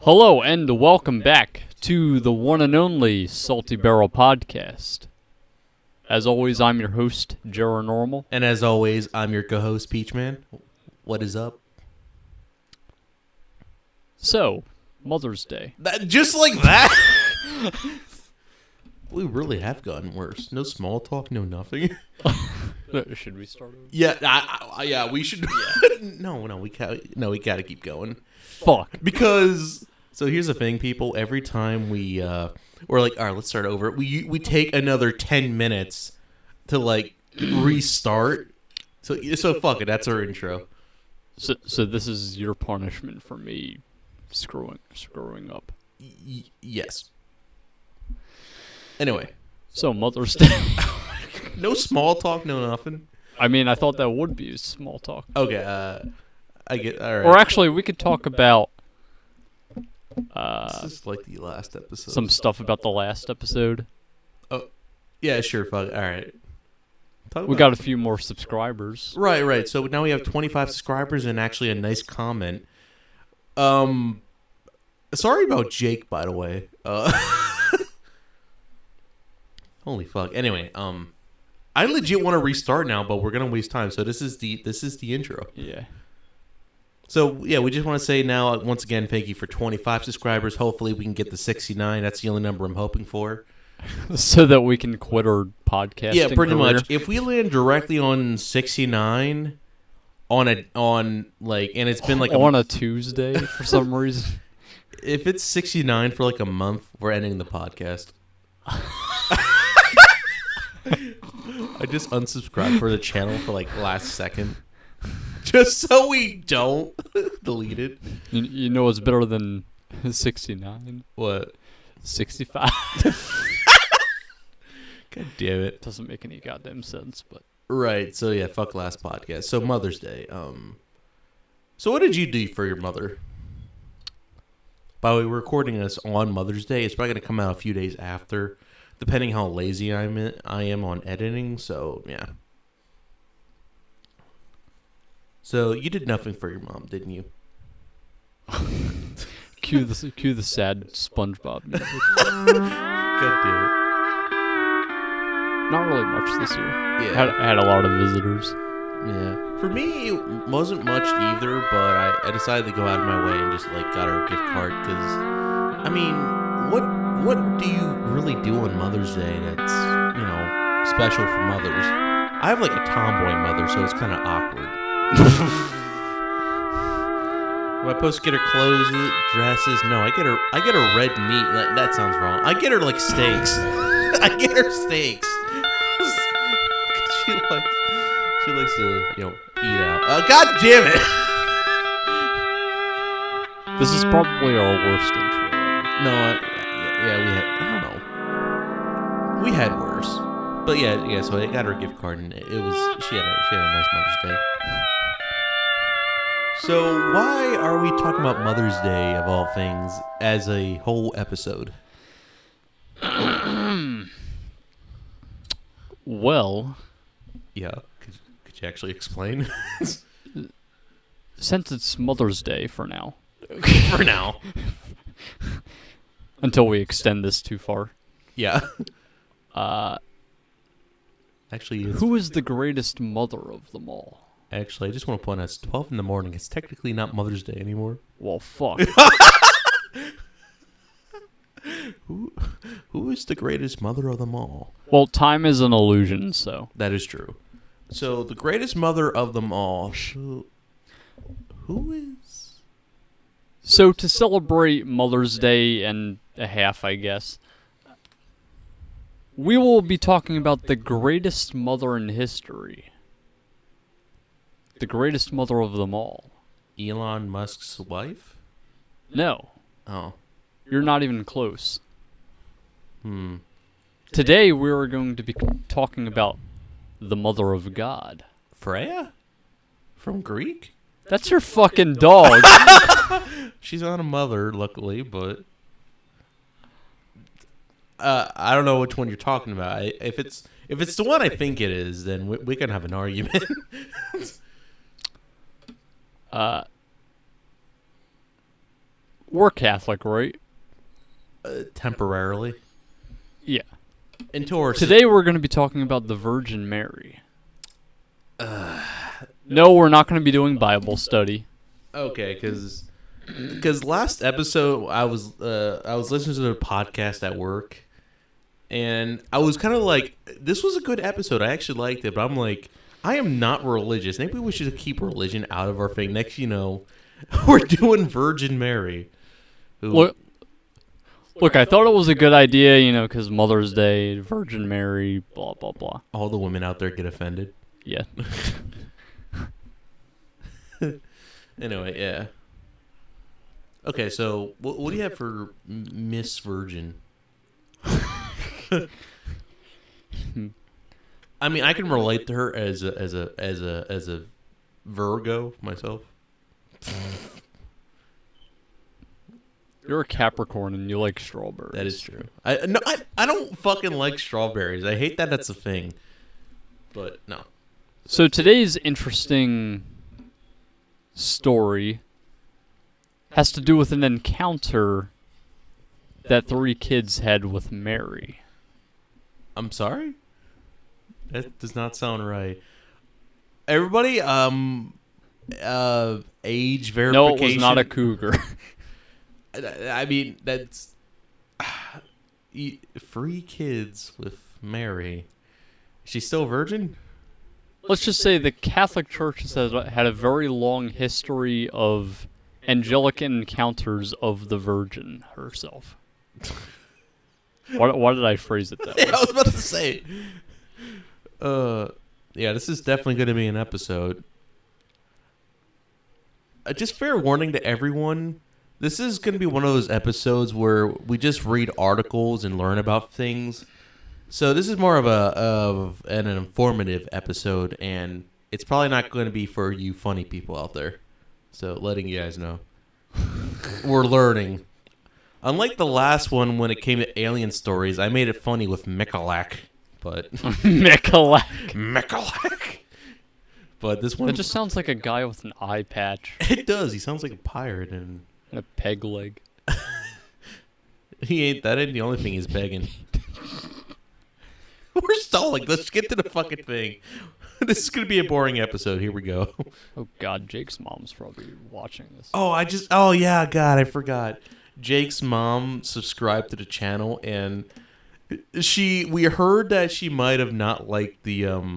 Hello and welcome back to the one and only Salty Barrel Podcast. As always, I'm your host, Jeranormal. And as always, I'm your co-host, Peachman. What is up? So, Mother's Day. Just like that? We really have gotten worse. No small talk, no nothing. Should we start over? Yeah, we should. No, we gotta keep going. Fuck. Because so here's the thing, people. Every time we're like, all right, let's start over. We take another 10 minutes to like restart. So fuck it. That's our intro. So this is your punishment for me screwing up. Yes. Anyway. So Mother's Day. No small talk, no nothing. I mean, I thought that would be small talk. Okay. I get. All right. Or actually, we could talk about this is like the last episode. some stuff about the last episode. Oh, yeah, sure. Fuck. All right. We got a few more subscribers. Right. So now we have 25 subscribers and actually a nice comment. Sorry about Jake, by the way. Holy fuck. Anyway, I legit want to restart now, but we're gonna waste time. So this is the intro. Yeah. So yeah, we just want to say now once again, thank you for 25 subscribers. Hopefully we can get the 69. That's the only number I'm hoping for. So that we can quit our podcasting. Yeah, pretty career. much. If we land directly on 69 on like, and it's been like on a Tuesday for some reason. If it's 69 for like a month, we're ending the podcast. I just unsubscribed for the channel for like last second. Just so we don't delete it. You know what's better than 69? What? 65. God damn it. Doesn't make any goddamn sense, but... Right, so yeah, fuck last podcast. So Mother's Day. So what did you do for your mother? By the way, we're recording this on Mother's Day. It's probably going to come out a few days after, depending how lazy I am on editing, so yeah. So you did nothing for your mom, didn't you? Cue the sad SpongeBob music. God damn it. Not really much this year. Yeah. I had a lot of visitors. Yeah. For me, it wasn't much either, but I decided to go out of my way and just like got her a gift card because, I mean, what do you really do on Mother's Day that's, special for mothers? I have like a tomboy mother, so it's kind of awkward. Am I supposed to get her clothes, dresses? No, I get her red meat. That sounds wrong. I get her like steaks. I get her steaks. She likes to, eat out. God damn it! This is probably our worst intro. No, we had worse. But yeah. So I got her a gift card, and she had a nice Mother's Day. So why are we talking about Mother's Day of all things as a whole episode? Well, yeah. Could you actually explain? Since it's Mother's Day for now. For now. Until we extend this too far. Yeah. Actually, who is the greatest mother of them all? Actually, I just want to point out it's 12 in the morning. It's technically not Mother's Day anymore. Well, fuck. Who is the greatest mother of them all? Well, time is an illusion, so. That is true. So, the greatest mother of them all, who is? So, to celebrate Mother's Day and a half, I guess, we will be talking about the greatest mother in history. The greatest mother of them all. Elon Musk's wife? No. Oh. You're not even close. Today we are going to be talking about the Mother of God. Freya? From Greek? That's your fucking dog. She's not a mother, luckily, but... I don't know which one you're talking about. If it's the one I think it is, then we can have an argument. we're Catholic, right? Temporarily. Yeah. Until our Today we're going to be talking about the Virgin Mary. No, we're not going to be doing Bible study. Okay, because last episode I was listening to a podcast at work, and I was kind of like, this was a good episode. I actually liked it, but I'm like, I am not religious. Maybe we should keep religion out of our thing. Next, we're doing Virgin Mary. Look, I thought it was a good idea, because Mother's Day, Virgin Mary, blah, blah, blah. All the women out there get offended. Yeah. Anyway, yeah. Okay, so what do you have for Miss Virgin? I mean, I can relate to her as a Virgo myself. You're a Capricorn and you like strawberries. That is true. I don't fucking like strawberries. I hate that that's a thing. But no. So today's interesting story has to do with an encounter that 3 kids had with Mary. I'm sorry? That does not sound right. Everybody, age verification. No, it was not a cougar. I mean, that's 3 kids with Mary. Is she still a virgin? Let's just say the Catholic Church has had a very long history of angelic encounters of the Virgin herself. Why did I phrase it that way? I was about to say. Yeah, this is definitely going to be an episode. Just fair warning to everyone. This is going to be one of those episodes where we just read articles and learn about things. So this is more of an informative episode, and it's probably not going to be for you funny people out there. So letting you guys know. We're learning. Unlike the last one when it came to alien stories, I made it funny with Michalak. But Michalak. But this one... That just sounds like a guy with an eye patch. It does. He sounds like a pirate and a peg leg. That ain't the only thing he's begging. We're stalling. Let's get to the fucking thing. This is going to be a boring episode. Here we go. Oh, God. Jake's mom's probably watching this. Oh, yeah. God, I forgot. Jake's mom subscribed to the channel, and we heard that she might have not liked the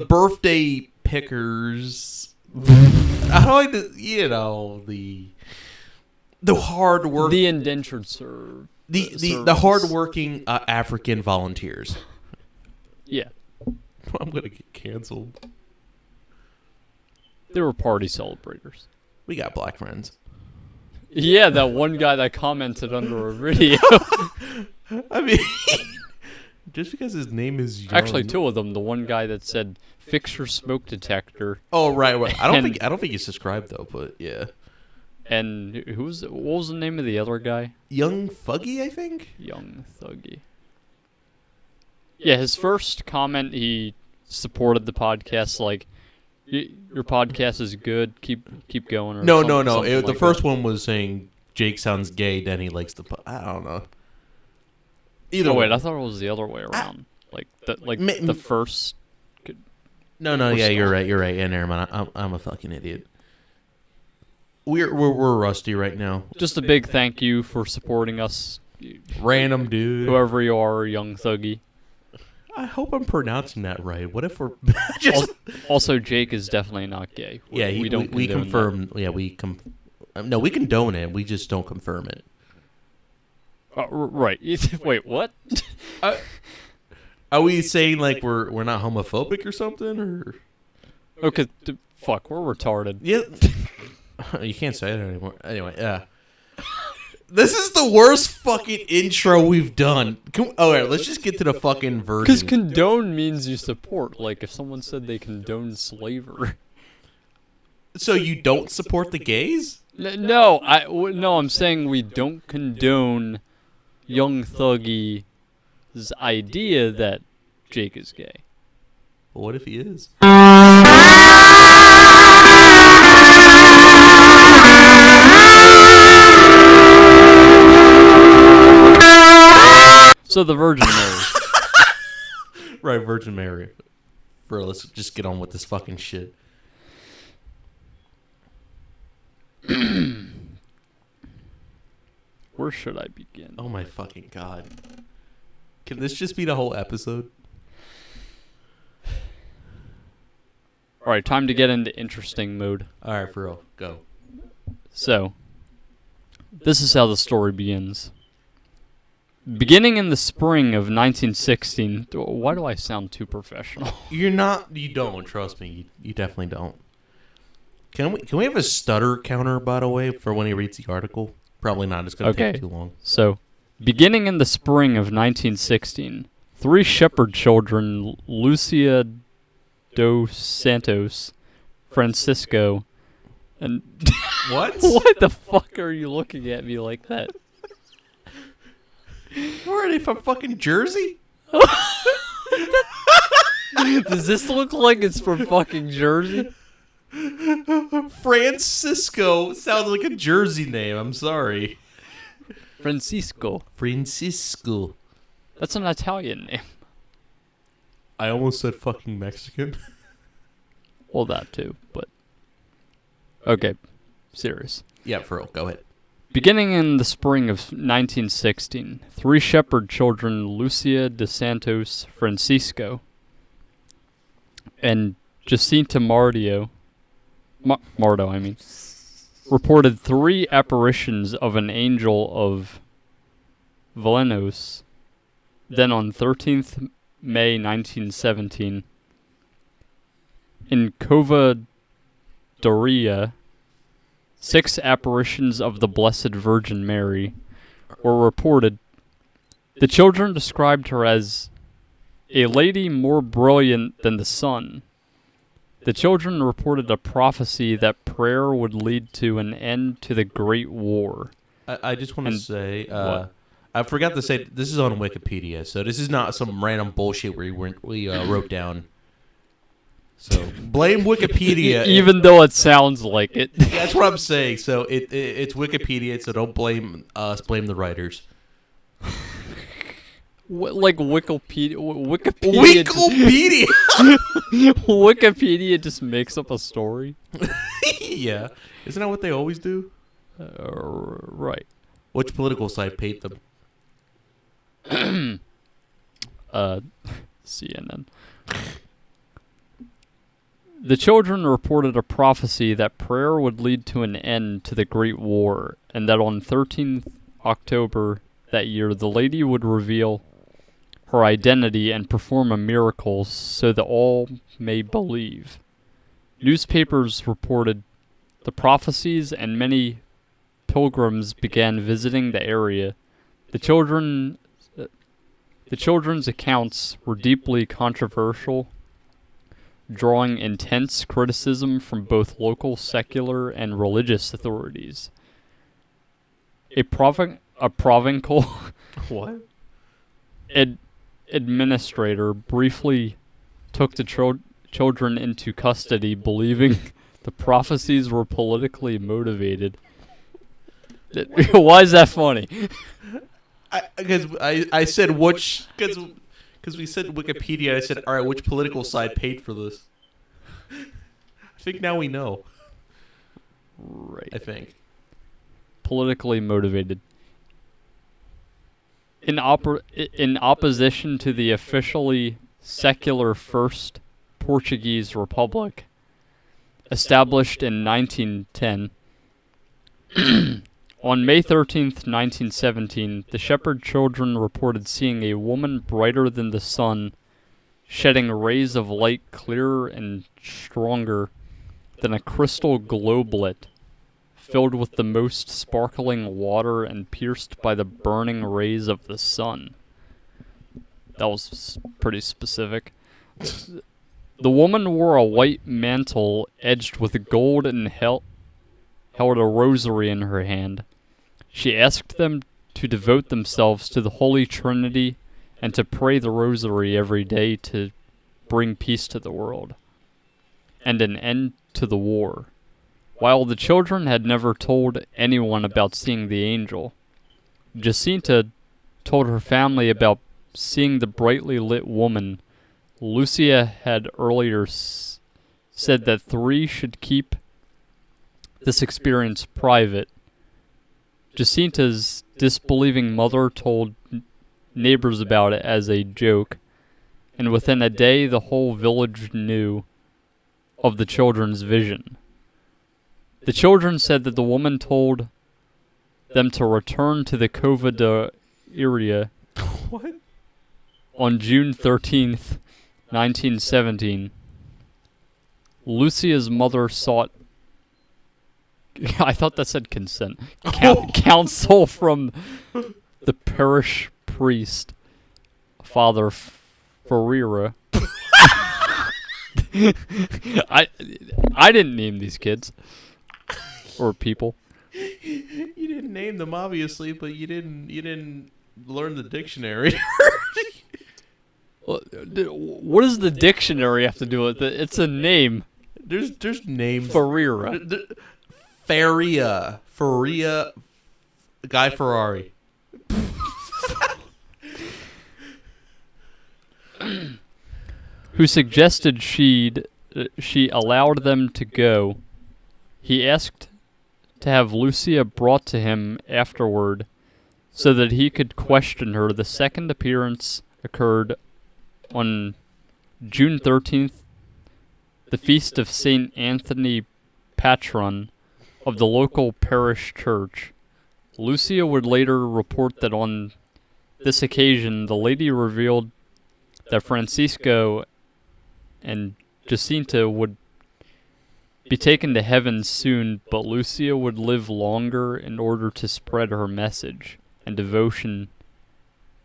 birthday pickers. I like the hard work. The indentured serve. The hard-working African volunteers. Yeah. I'm going to get canceled. They were party celebrators. We got black friends. Yeah, that one guy that commented under a video. I mean, just because his name is young. Actually, 2 of them. The one guy that said, "Fix your smoke detector." Oh, right. I don't think you subscribed though, but yeah. And what was the name of the other guy? Young Thuggy, I think? Young Thuggy. Yeah, his first comment, he supported the podcast, like, your podcast is good, keep going. Or No. Something The first one was saying Jake sounds gay, then he likes the... I don't know. Either way, I thought it was the other way around. The first... No, yeah, you're right. Yeah, never mind. I'm a fucking idiot. We're rusty right now. Just a big thank you for supporting us. Random dude. Whoever you are, Young Thuggy. I hope I'm pronouncing that right. What if we're just... Also, Jake is definitely not gay. We confirm. That. Yeah, no, we condone it. We just don't confirm it. Right. Wait, what? Are we saying like we're not homophobic or something? Or okay, fuck, we're retarded. Yeah. You can't say that anymore. Anyway, yeah. This is the worst fucking intro we've done. Alright, let's just get to the fucking Virgin. Because condone means you support. Like, if someone said they condone slavery. So you don't support the gays? No, I'm saying we don't condone Young Thuggy's idea that Jake is gay. Well, what if he is? So the Virgin Mary. Right, Virgin Mary. Bro, let's just get on with this fucking shit. Where should I begin? Oh my fucking god. Can this just be the whole episode? Alright, time to get into interesting mode. Alright, for real. Go. So, this is how the story begins. Beginning in the spring of 1916... Why do I sound too professional? You don't, trust me. You definitely don't. Can we have a stutter counter, by the way, for when he reads the article? Probably not. It's going to take too long. So, beginning in the spring of 1916, 3 shepherd children, Lucia dos Santos, Francisco, and... What? What the fuck are you looking at me like that? Where are they from? Fucking Jersey? Does this look like it's from fucking Jersey? Francisco sounds like a Jersey name. I'm sorry. Francisco. Francisco. That's an Italian name. I almost said fucking Mexican. Well, that too, but... Okay, serious. Yeah, for real. Go ahead. Beginning in the spring of 1916, 3 shepherd children, Lucia de Santos Francisco and Jacinta Mardo, reported 3 apparitions of an angel of Velenos. Then on 13th May 1917, in Cova Doria, 6 apparitions of the Blessed Virgin Mary were reported. The children described her as a lady more brilliant than the sun. The children reported a prophecy that prayer would lead to an end to the Great War. I just want to say, I forgot to say, this is on Wikipedia, so this is not some random bullshit we wrote down. So blame Wikipedia. Even though it sounds like it. That's what I'm saying. So it's Wikipedia, so don't blame us. Blame the writers. Like Wikipedia. Wikipedia. Wikipedia just makes up a story. Yeah, isn't that what they always do? Right. Which political side paid them? CNN. The children reported a prophecy that prayer would lead to an end to the Great War, and that on 13th October that year, the lady would reveal her identity and perform a miracle so that all may believe. Newspapers reported the prophecies, and many pilgrims began visiting the area. The children's accounts were deeply controversial, drawing intense criticism from both local secular and religious authorities. A provincial What? administrator briefly took the children into custody, believing the prophecies were politically motivated. Why is that funny? Because I said which... Because we said Wikipedia, I said, all right, which political side paid for this? I think now we know. Right. I think. Politically motivated. In opposition to the officially secular First Portuguese Republic, established in 1910, on May 13th, 1917, the shepherd children reported seeing a woman brighter than the sun, shedding rays of light clearer and stronger than a crystal globelet, filled with the most sparkling water and pierced by the burning rays of the sun. That was pretty specific. The woman wore a white mantle edged with gold and held a rosary in her hand. She asked them to devote themselves to the Holy Trinity and to pray the rosary every day to bring peace to the world and an end to the war. While the children had never told anyone about seeing the angel, Jacinta told her family about seeing the brightly lit woman, Lucia had earlier said that 3 should keep this experience private. Jacinta's disbelieving mother told neighbors about it as a joke, and within a day the whole village knew of the children's vision. The children said that the woman told them to return to the Cova de Iria What? on June 13th, 1917. Lucia's mother sought I thought that said consent. Counsel from the parish priest, Father Ferreira. I didn't name these kids or people. You didn't name them, obviously, but you didn't learn the dictionary. What does the dictionary have to do with it? It's a name. There's names. Ferreira. Faria, Guy Ferrari. Who suggested she allowed them to go. He asked to have Lucia brought to him afterward so that he could question her. The second appearance occurred on June 13th, the feast of St. Anthony, patron of the local parish church. Lucia would later report that on this occasion, the lady revealed that Francisco and Jacinta would be taken to heaven soon, but Lucia would live longer in order to spread her message and devotion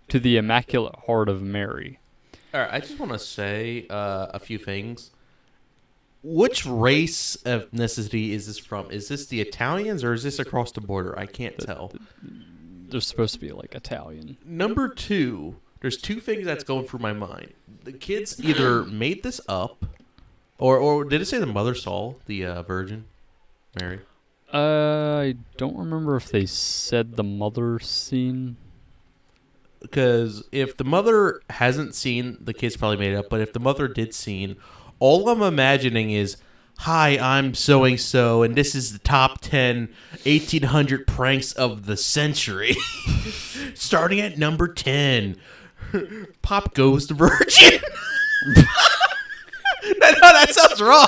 to the Immaculate Heart of Mary. All right, I just want to say a few things. Which race ethnicity is this from? Is this the Italians or is this across the border? I can't tell. They're supposed to be like Italian. Number 2, there's 2 things that's going through my mind. The kids either made this up, or did it say the mother saw the Virgin Mary? I don't remember if they said the mother scene. Because if the mother hasn't seen, the kids probably made it up. But if the mother did seen, all I'm imagining is, hi, I'm so-and-so, and this is the top 10 1800 pranks of the century. Starting at number 10. Pop goes the Virgin. No, that sounds wrong.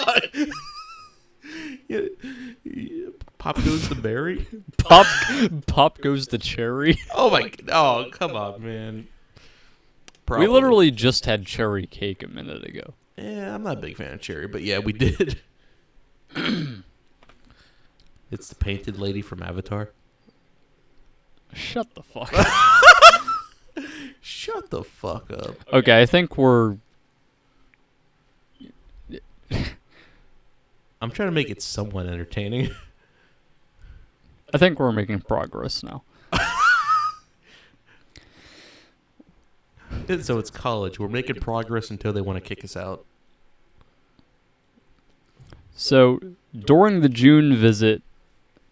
Pop goes the Mary. Pop goes the cherry. Oh, come on, man. Probably. We literally just had cherry cake a minute ago. Yeah, I'm not a big fan of cherry, but yeah, we did. It's the painted lady from Avatar. Shut the fuck up. Shut the fuck up. Okay, I think we're... I'm trying to make it somewhat entertaining. I think we're making progress now. So it's college. We're making progress until they want to kick us out. So, during the June visit,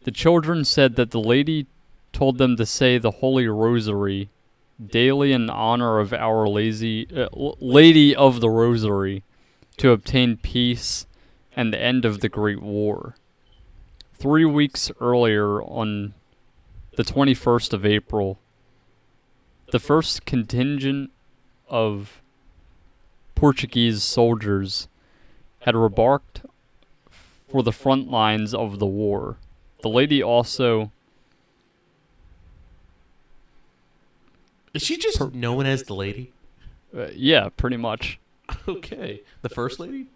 the children said that the lady told them to say the Holy Rosary daily in honor of Our Lady of the Rosary to obtain peace and the end of the Great War. 3 weeks earlier, on the 21st of April, the first contingent of Portuguese soldiers had embarked for the front lines of the war. The lady also... Is she just known as the lady? Yeah, pretty much. Okay. The first lady?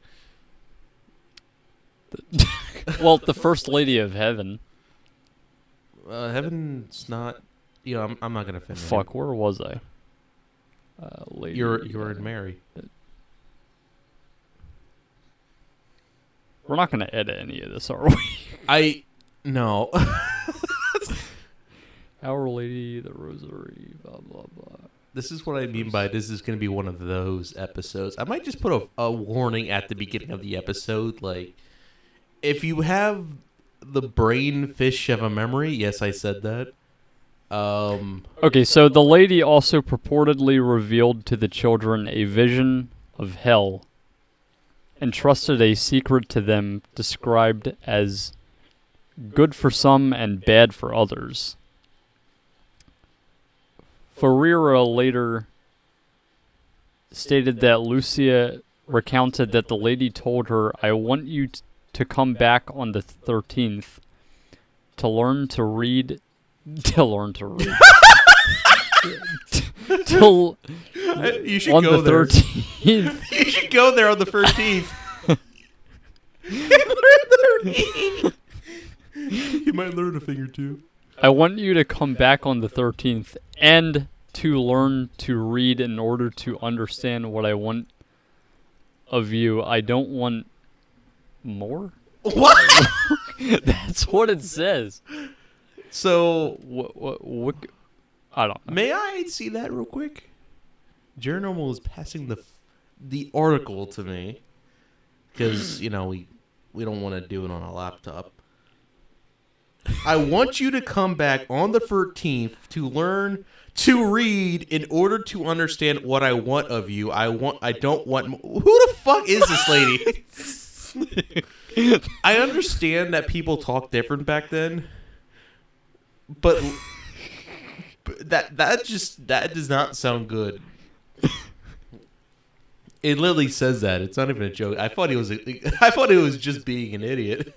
Well, the first lady of heaven. Heaven's not... I'm not going to offend Fuck, where was I? Lady. You're in Mary. We're not going to edit any of this, are we? No. Our Lady, the Rosary, blah, blah, blah. This is what I mean by this is going to be one of those episodes. I might just put a warning at the beginning of the episode. Like, if you have the brain fish of a memory, yes, I said that. Okay, so the lady also purportedly revealed to the children a vision of hell, entrusted a secret to them described as good for some and bad for others. Ferreira later stated that Lucia recounted that the lady told her, "I want you to come back on the 13th to learn to read," to learn to read. Till You should on go the there. 13th. You should go there on the 13th. You might learn a thing or two. I want you to come back on the 13th and to learn to read in order to understand what I want of you. I don't want more? What? That's what it says. So, What? I don't know. may I see that real quick? Journal is passing the article to me because we don't want to do it on a laptop. I want you to come back on the 13th to learn to read in order to understand what I want of you. I don't want. Who the fuck is this lady? I understand that people talk different back then, but that does not sound good. It literally says that. It's not even a joke. I thought it was just being an idiot.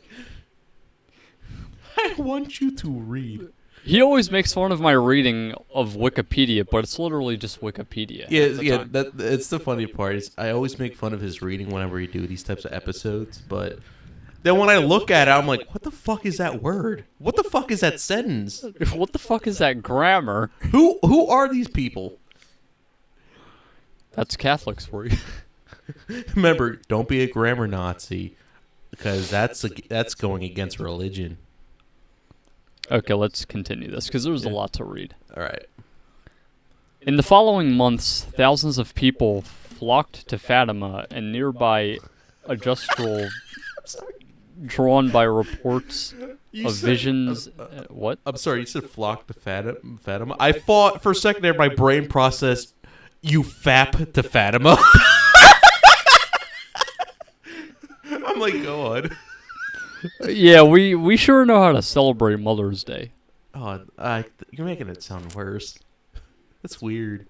I want you to read. He always makes fun of my reading of Wikipedia, but it's literally just Wikipedia. Yeah. It's the funny part. Is I always make fun of his reading whenever we do these types of episodes, but then when I look at it, I'm like, what the fuck is that word? What the fuck is that sentence? What the fuck is that grammar? Who are these people? That's Catholics for you. Remember, don't be a grammar Nazi, because that's going against religion. Okay, let's continue this, because there's a lot to read. All right. In the following months, thousands of people flocked to Fatima and nearby Ajustral, drawn by reports of visions. What? I'm sorry, you said flock to Fatima? I thought for a second there my brain processed, you fap to Fatima. I'm like, go on. Yeah, we sure know how to celebrate Mother's Day. Oh, you're making it sound worse. That's weird.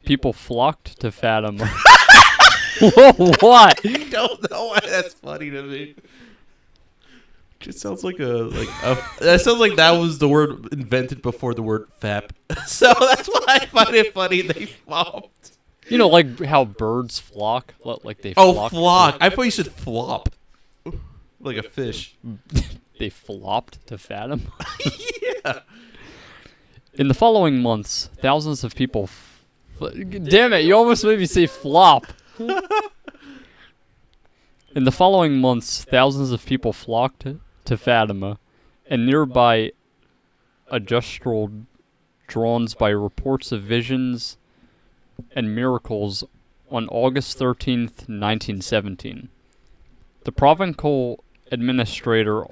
People flocked to Fatima. What? I don't know why that's funny to me. It sounds like that sounds like that was the word invented before the word fap. So that's why I find it funny they flopped. You know, like how birds flock? Like they Oh, flock. flock. I thought you said flop. Like a fish. They flopped to Fatima. Yeah. In the following months, thousands of people... Damn it, you almost made me say flop. In the following months, thousands of people flocked to Fatima and nearby Ajustral, drawn by reports of visions and miracles on August 13th, 1917. The provincial administrator,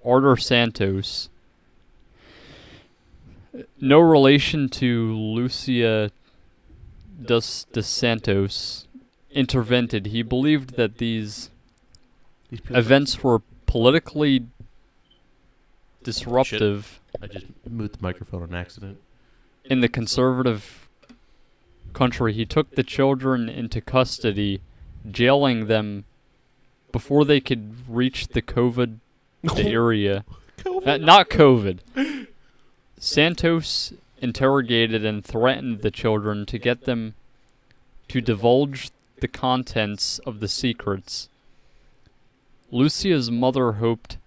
Arthur Santos, no relation to Lucia dos Santos, intervened. He believed that these events were politically disruptive I just moved the microphone on accident. in the conservative country. He took the children into custody, jailing them before they could reach the area. Not COVID. Santos interrogated and threatened the children to get them to divulge the contents of the secrets. Lucia's mother hoped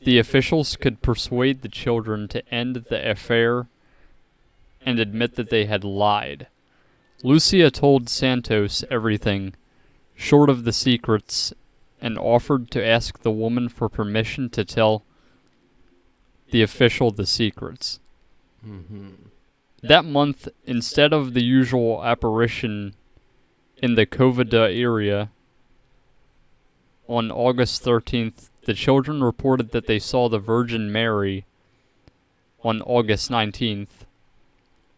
the officials could persuade the children to end the affair and admit that they had lied. Lucia told Santos everything, short of the secrets, and offered to ask the woman for permission to tell the official the secrets. Mm-hmm. That month, instead of the usual apparition in the Covida area, on August 13th, the children reported that they saw the Virgin Mary on August 19th,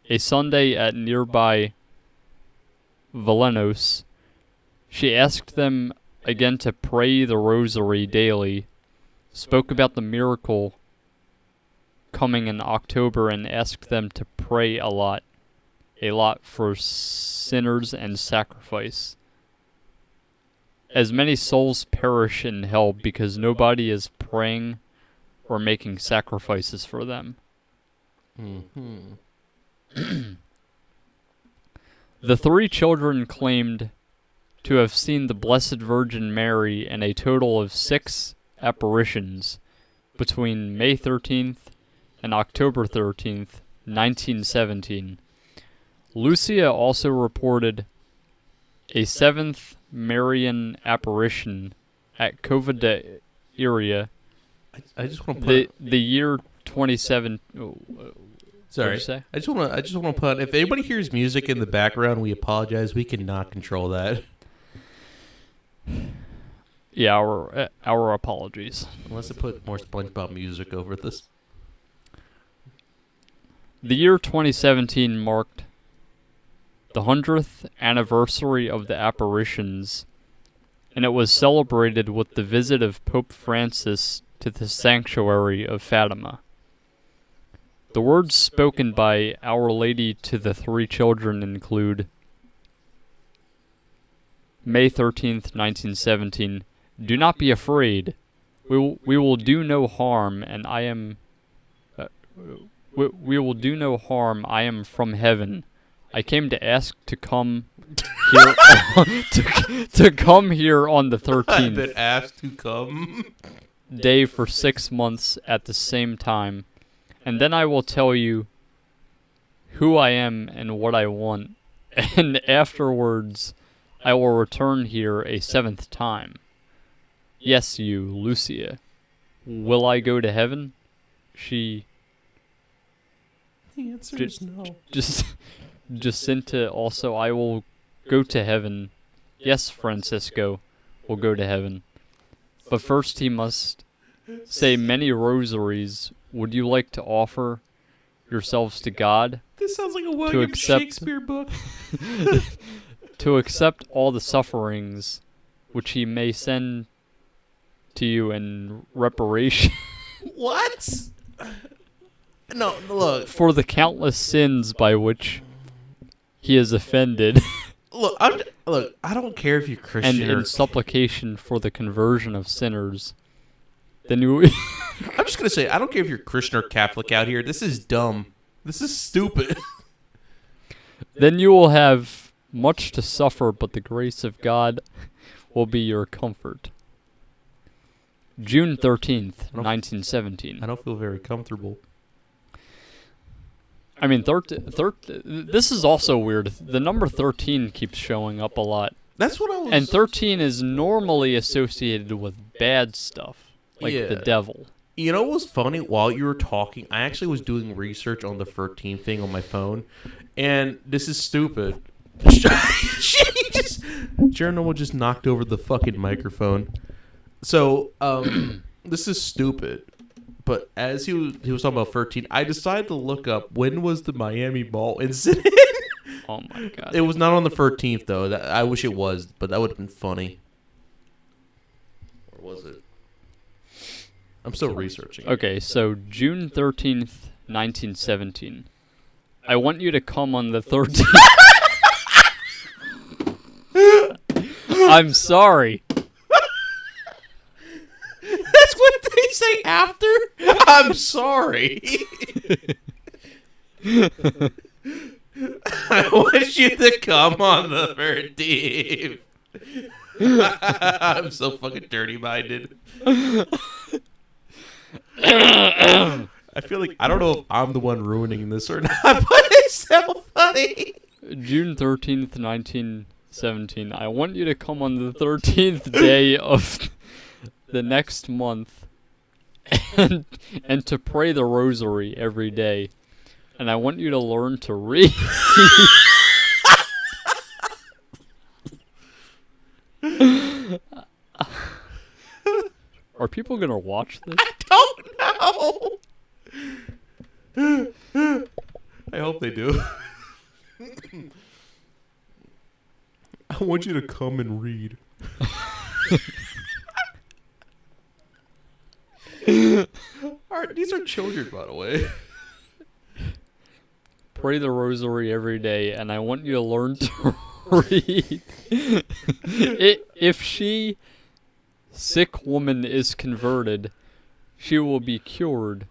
a Sunday at nearby Velenos. She asked them again to pray the rosary daily, spoke about the miracle coming in October, and asked them to pray a lot for sinners and sacrifice. As many souls perish in hell because nobody is praying or making sacrifices for them. Mm-hmm. The three children claimed to have seen the Blessed Virgin Mary in a total of 6 apparitions between May 13th and October 13th, 1917. Lucia also reported a 7th Marian apparition at Cova de Iria I just want to put the year 27. sorry. What'd you say? I just want to put, if anybody hears music in the background, we apologize. We cannot control that. Yeah, our apologies. Unless I put more SpongeBob music over this. The year 2017 marked the 100th anniversary of the apparitions, and it was celebrated with the visit of Pope Francis to the sanctuary of Fatima. The words spoken by Our Lady to the three children include, May 13th, 1917, "Do not be afraid. We will do no harm, and I am... we will do no harm. I am from heaven. I came to ask to come here to come here on the 13th. I've been asked to come. Day for 6 months at the same time, and then I will tell you who I am and what I want, and afterwards I will return here a 7th time. Yes, you, Lucia. Will I go to heaven?" She... The answer is no. Jacinta also, "I will go to heaven. Yes, Francisco will go to heaven. But first he must say many rosaries. Would you like to offer yourselves to God This sounds like a William accept- Shakespeare book. to accept all the sufferings which he may send to you in reparation What? No, look. for the countless sins by which he is offended, Look, I don't care if you're and Christian or... in supplication for the conversion of sinners. Then you I'm just going to say, I don't care if you're Christian or Catholic out here. This is dumb. This is stupid. then you will have much to suffer, but the grace of God will be your comfort. June 13th, 1917. I don't feel very comfortable. I mean, this is also weird. The number 13 keeps showing up a lot. That's what I was... And 13 is normally associated with bad stuff, like the Yeah. devil. You know what was funny? While you were talking, I actually was doing research on the 13 thing on my phone, and this is stupid. Journal just knocked over the fucking microphone. So, this is stupid. But as he was talking about 13, I decided to look up when was the Miami Mall incident. Oh my god. It was not on the 13th though. I wish it was, but that would have been funny. Or was it? I'm still researching. Okay, so June 13th, 1917. I want you to come on the 13th. I'm sorry. That's what they say after? I'm sorry. I want you to come on the 13th. I'm so fucking dirty-minded. I feel like, I don't know if I'm the one ruining this or not, but it's so funny. June 13th, 1917. I want you to come on the 13th day of the next month and to pray the rosary every day. And I want you to learn to read. Are people gonna watch this? I don't know. I hope they do. I want you to come and read. These are children, by the way. Pray the rosary every day, and I want you to learn to read. If she, sick woman, is converted, she will be cured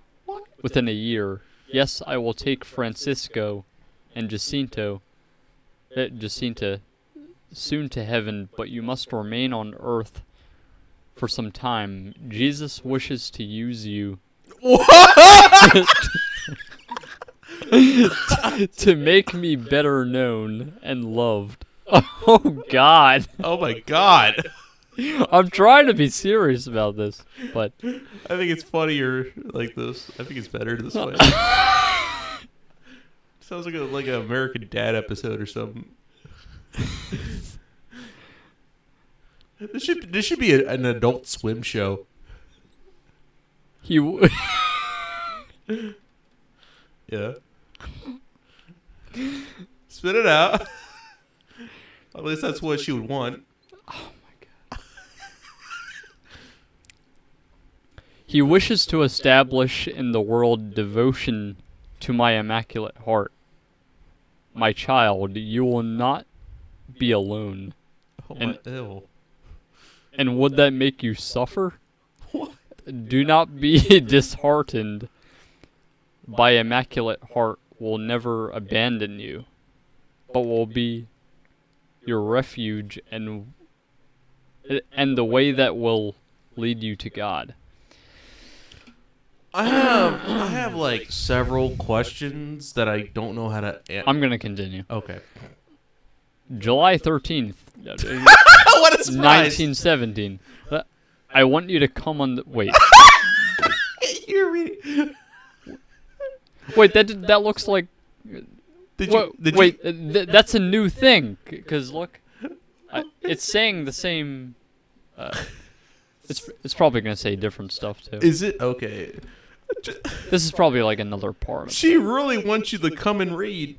within a year. Yes, I will take Francisco and Jacinta soon to heaven, but you must remain on earth for some time. Jesus wishes to use you to make me better known and loved. Oh, God. Oh, my God. I'm trying to be serious about this, but I think it's funnier like this. I think it's better this way. Sounds like an American Dad episode or something. This should be an Adult Swim show. he Yeah. Spit it out. At least that's what she would want. He wishes to establish in the world devotion to my Immaculate Heart. My child, you will not be alone. Oh my ew. And would that make you suffer? What? Do not be disheartened. My Immaculate Heart will never abandon you, but will be your refuge and the way that will lead you to God. I have like several questions that I don't know how to answer. I'm gonna continue. Okay. July 13th, What a surprise! 1917. I want you to come on the... Wait. You're reading... Wait, that looks like... Did that's a new thing. Because, look, it's saying the same... It's probably going to say different stuff, too. Is it? Okay. This is probably like another part of She really wants you to come and read.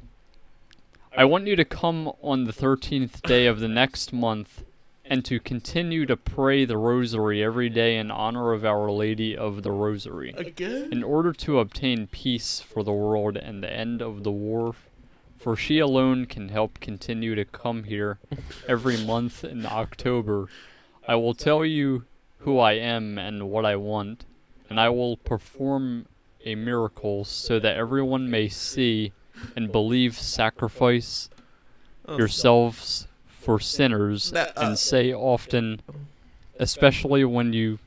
I want you to come on the 13th day of the next month and to continue to pray the rosary every day in honor of Our Lady of the Rosary. Again? In order to obtain peace for the world and the end of the war, for she alone can help continue to come here every month in October. I will tell you who I am and what I want, and I will perform a miracle so that everyone may see and believe. Sacrifice yourselves for sinners and say often, especially when you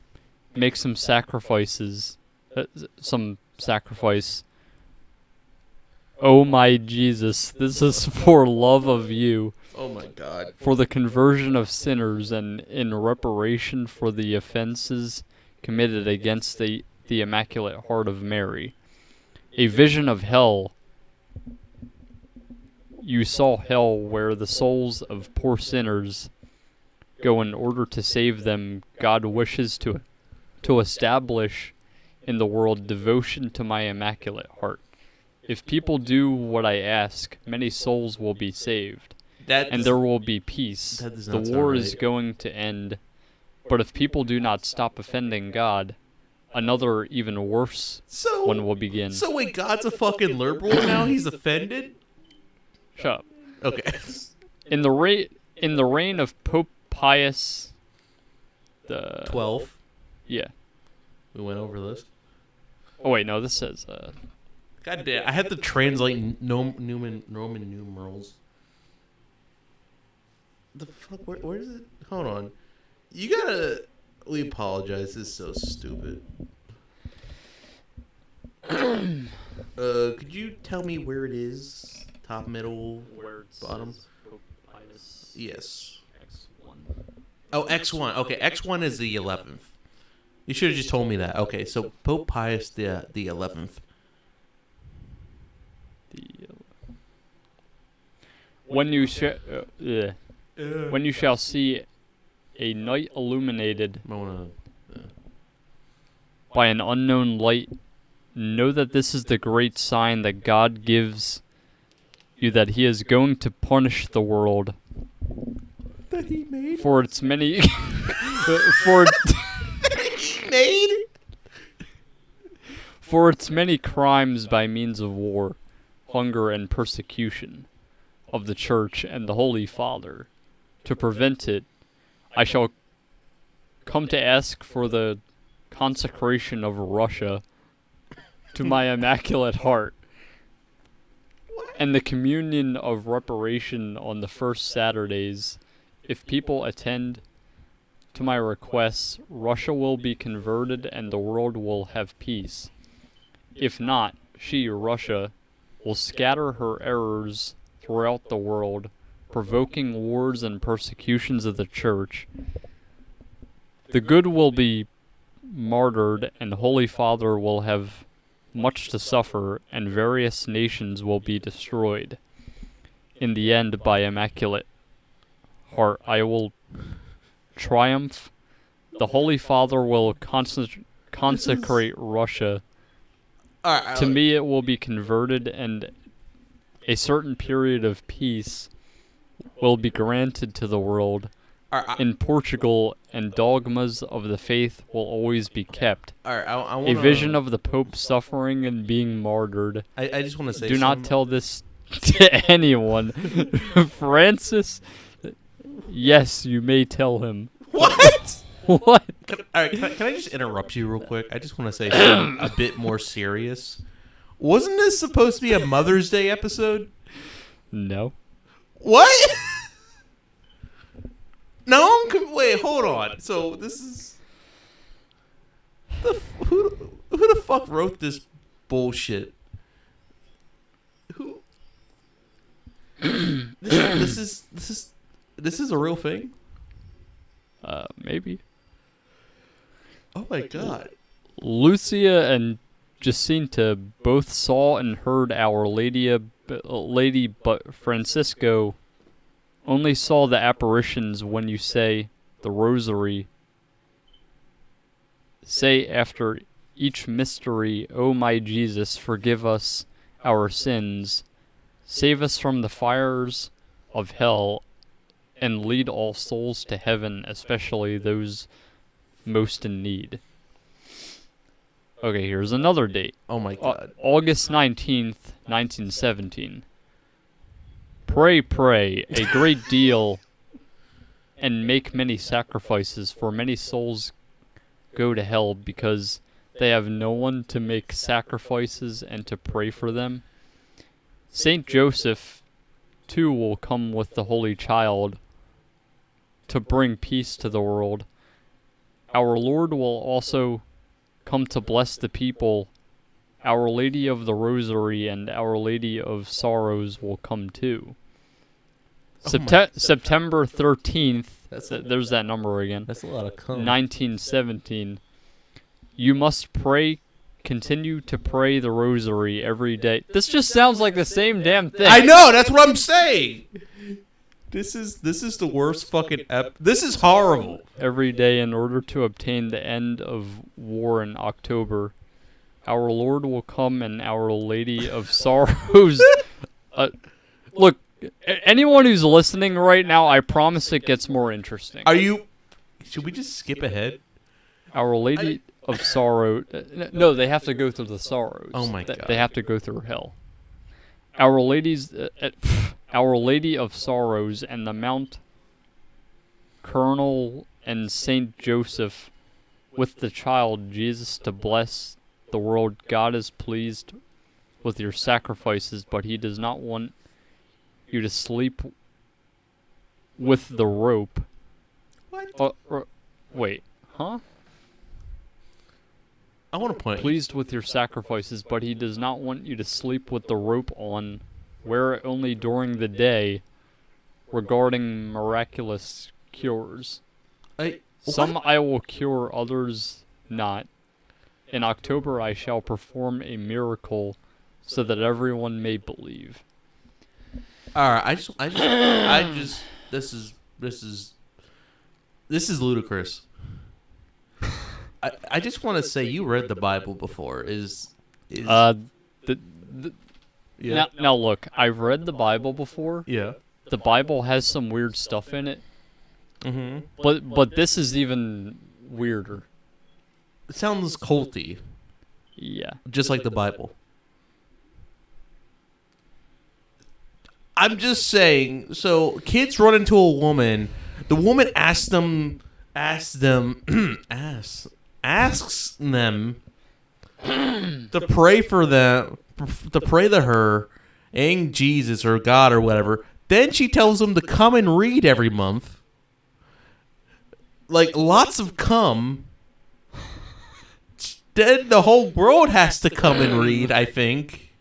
make some sacrifice, oh my Jesus, this is for love of you. Oh my God. For the conversion of sinners and in reparation for the offenses committed against the Immaculate Heart of Mary. A vision of hell. You saw hell where the souls of poor sinners go in order to save them. God wishes to establish in the world devotion to my Immaculate Heart. If people do what I ask, many souls will be saved. And there will be peace. The war is going to end. But if people do not stop offending God, another even worse one will begin. So wait, God's a fucking liberal now? He's offended? Shut up. Okay. In the reign of Pope Pius the 12. Yeah. We went over this. Oh wait, no, this says God damn, I had to translate Roman numerals. The fuck? Where is it? Hold on. You gotta... We apologize. This is so stupid. Could you tell me where it is? Top, middle, bottom? Pope Pius Yes. X1. Oh, X1. Okay, X1 is the 11th. You should have just told me that. Okay, so Pope Pius the 11th. When you shall see a night illuminated. I wanna. by an unknown light. Know that this is the great sign that God gives you, that he is going to punish the world That he made? for its many for He made? for its many crimes by means of war, hunger, and persecution of the Church and the Holy Father. To prevent it, I shall come to ask for the consecration of Russia to my Immaculate Heart, and the communion of reparation on the first Saturdays. If people attend to my requests, Russia will be converted and the world will have peace. If not, she, Russia, will scatter her errors throughout the world, provoking wars and persecutions of the Church. The good will be martyred, and Holy Father will have much to suffer, and various nations will be destroyed. In the end, by Immaculate Heart, I will triumph. The Holy Father will consecrate Russia. To me, it will be converted, and a certain period of peace will be granted to the world. In Portugal, and dogmas of the faith will always be kept. I A vision of the Pope suffering and being martyred. I just want to say Do not tell this to anyone. Francis, yes, you may tell him. What? What? Can I just interrupt you real quick? I just want to say something a bit more serious. Wasn't this supposed to be a Mother's Day episode? No. What? No, wait, hold on. So this is who the fuck wrote this bullshit? Who? This is a real thing? Maybe. Oh my god. Lucia and Jacinta both saw and heard Our Lady, but Francisco only saw the apparitions. When you say the rosary, say after each mystery, O my Jesus, forgive us our sins, save us from the fires of hell, and lead all souls to heaven, especially those most in need. Okay, here's another date. Oh my god. August 19th, 1917. Pray, a great deal, and make many sacrifices, for many souls go to hell because they have no one to make sacrifices and to pray for them. Saint Joseph, too, will come with the Holy Child to bring peace to the world. Our Lord will also come to bless the people. Our Lady of the Rosary and Our Lady of Sorrows will come too. September 13th, there's that number again. That's a lot of cum. 1917. You must pray, continue to pray the Rosary every day. This just sounds like the same damn thing. I know, that's what I'm saying. This is the worst fucking this is horrible. Every day in order to obtain the end of war in October. Our Lord will come and Our Lady of Sorrows. Look, anyone who's listening right now, I promise it gets more interesting. Should we just skip ahead? Our Lady of Sorrow. No, they have to go through the sorrows. Oh my god. They have to go through hell. Our Lady of Sorrows and the Mount Colonel and Saint Joseph with the child Jesus to bless the world. God is pleased with your sacrifices, but he does not want you to sleep with the rope. What? Wait, huh? I want to point. Pleased with your sacrifices, but he does not want you to sleep with the rope on. Wear it only during the day. Regarding miraculous cures. Some I will cure, others not. In October I shall perform a miracle so that everyone may believe. Alright, this is ludicrous. I just want to say you read the Bible before. Is The, the yeah now look, I've read the Bible before. yeah. The Bible has some weird stuff in it, Mm-hmm. but this is even weirder. It sounds culty, Yeah. just like the Bible. I'm just saying. So kids run into a woman. The woman asks them, asks them to pray for them, to pray to her, and Jesus or God or whatever. Then she tells them to come and read every month. Like lots of cum. Then the whole world has to come and read, I think.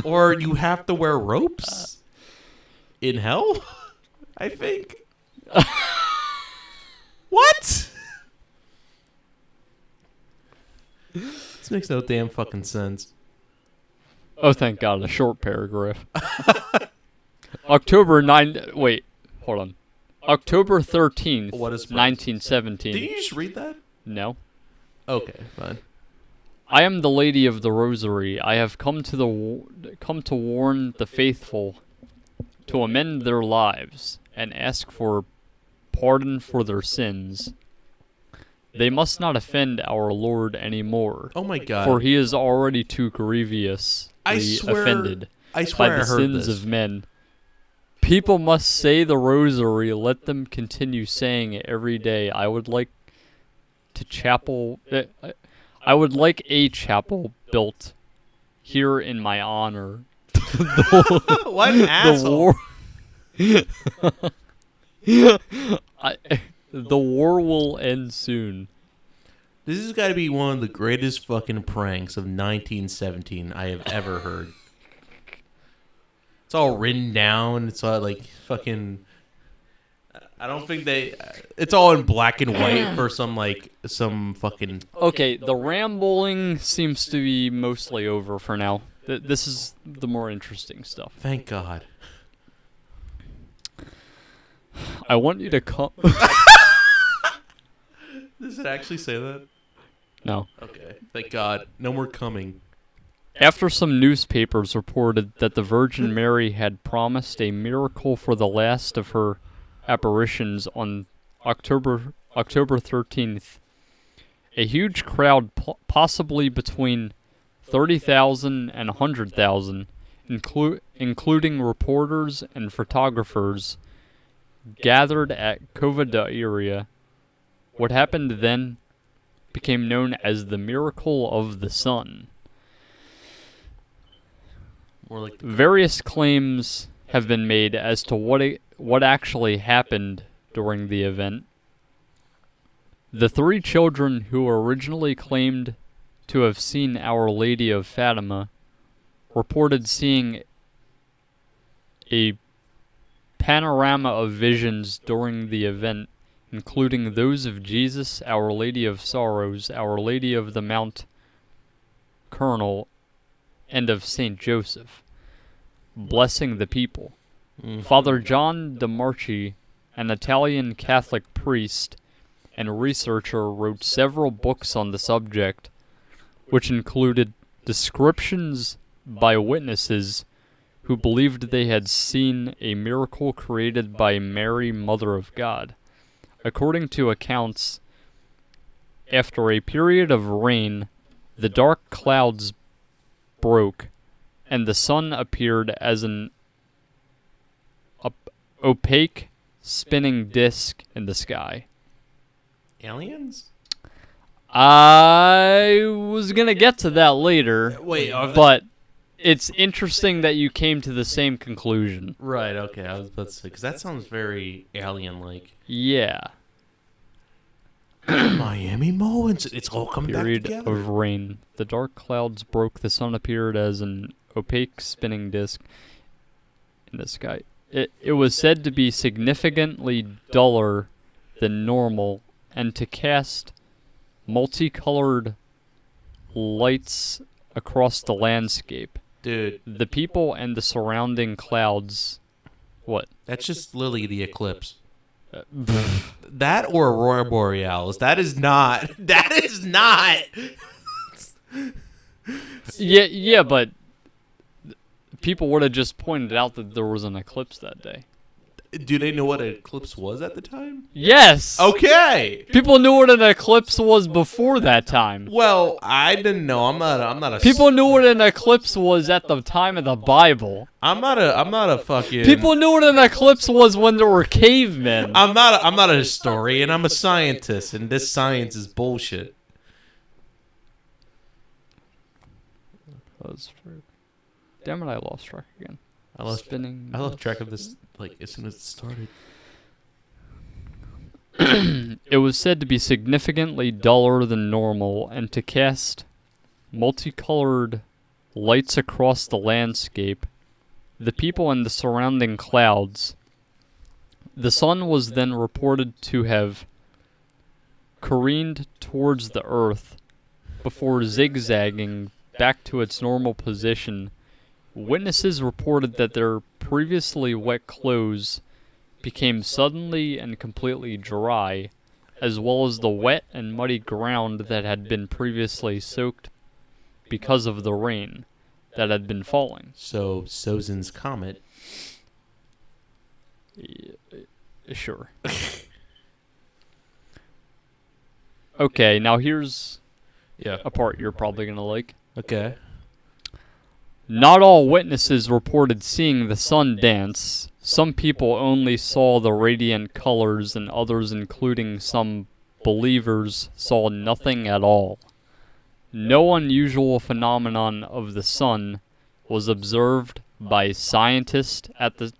Or you have to wear ropes in hell, I think. What? This makes no damn fucking sense. Oh, thank God, a short paragraph. October 9. Wait, hold on. October 13th, What is 1917. Did you just read that? No. Okay, fine. I am the Lady of the Rosary. I have come to warn the faithful to amend their lives and ask for pardon for their sins. They must not offend our Lord anymore, Oh my god. for he is already too grievously I swear offended I by swear the I heard sins this. of men. People must say the Rosary. Let them continue saying it every day. I would like a chapel built here in my honor. What an asshole. The war will end soon. This has got to be one of the greatest fucking pranks of 1917 I have ever heard. It's all written down. It's all like fucking. I don't think they. It's all in black and white for some fucking. Okay, the rambling seems to be mostly over for now. This is the more interesting stuff. Thank God. I want you to come. Does it actually say that? No. Okay. Thank God. No more coming. After some newspapers reported that the Virgin Mary had promised a miracle for the last of her apparitions on October 13th, a huge crowd, possibly between 30,000 and 100,000, including reporters and photographers, gathered at Covada area. What happened then became known as the Miracle of the Sun. More like the Various claims have been made as to what actually happened during the event. The three children who originally claimed to have seen Our Lady of Fatima reported seeing a panorama of visions during the event, including those of Jesus, Our Lady of Sorrows, Our Lady of the Mount Carmel, and of Saint Joseph, blessing the people. Father John de Marchi, an Italian Catholic priest and researcher, wrote several books on the subject, which included descriptions by witnesses who believed they had seen a miracle created by Mary, Mother of God. According to accounts, after a period of rain, the dark clouds broke, and the sun appeared as an opaque, spinning disk in the sky. aliens? I was gonna get to that later, Wait, but it's interesting that you came to the same conclusion. Right. Okay. I was about to say because that sounds very alien-like. Yeah. Miami Mo, it's all coming Period back together. of rain. The dark clouds broke. The sun appeared as an opaque spinning disk in the sky. It was said to be significantly duller than normal and to cast multicolored lights across the landscape. Dude, The people and the surrounding clouds. What? that's just Lily the Eclipse. That or Aurora Borealis. That is not. That is not. Yeah, but people would have just pointed out that there was an eclipse that day. Do they know what an eclipse was at the time? Yes. Okay. People knew what an eclipse was before that time. Well, I didn't know. I'm not a. People knew what an eclipse was at the time of the Bible. I'm not a fucking. People knew what an eclipse was when there were cavemen. I'm not a historian. I'm a scientist, and this science is bullshit. That's true. Damn it! I lost track again. I lost track of this like as soon as it started. It was said to be significantly duller than normal and to cast multicolored lights across the landscape, the people and the surrounding clouds. The sun was then reported to have careened towards the earth before zigzagging back to its normal position. Witnesses reported that their previously wet clothes became suddenly and completely dry, as well as the wet and muddy ground that had been previously soaked because of the rain that had been falling. So, Sozin's Comet. Sure. Okay, now here's a part you're probably going to like. Okay. Not all witnesses reported seeing the sun dance. Some people only saw the radiant colors, and others, including some believers, saw nothing at all. No unusual phenomenon of the sun was observed by scientists at the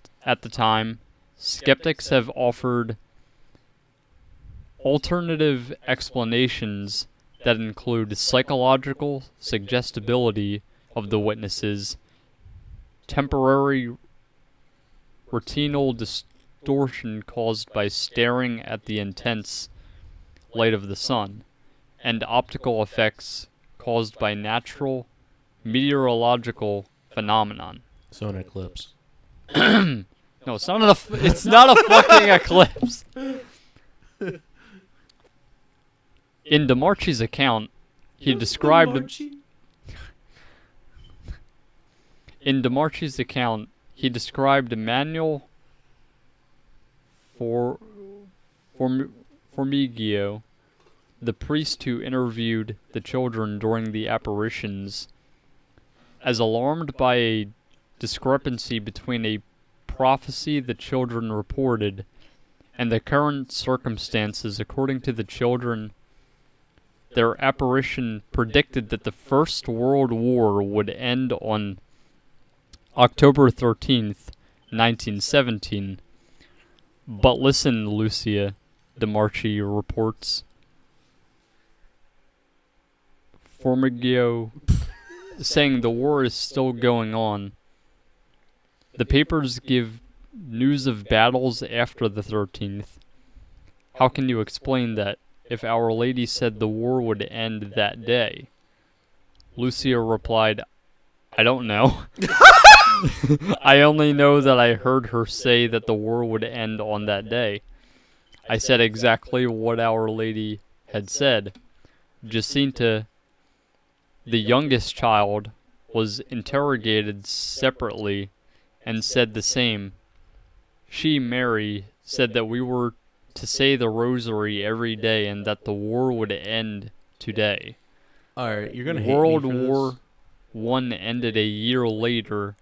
time. Skeptics have offered alternative explanations that include psychological suggestibility of the witnesses, temporary retinal distortion caused by staring at the intense light of the sun, and optical effects caused by natural meteorological phenomenon. So an eclipse. No, it's not it's not a fucking eclipse. In DeMarchi's account, he described Emmanuel Formigio, the priest who interviewed the children during the apparitions, as alarmed by a discrepancy between a prophecy the children reported and the current circumstances. According to the children, their apparition predicted that the First World War would end on October 13th, 1917. But listen, Lucia, DeMarchi reports. Formigio saying the war is still going on. The papers give news of battles after the 13th. How can you explain that if Our Lady said the war would end that day? Lucia replied, I don't know. I only know that I heard her say that the war would end on that day. I said exactly what Our Lady had said. Jacinta, the youngest child, was interrogated separately and said the same. She, Mary, said that we were to say the rosary every day and that the war would end today. Alright, you're gonna hate World me for War this. I ended a year later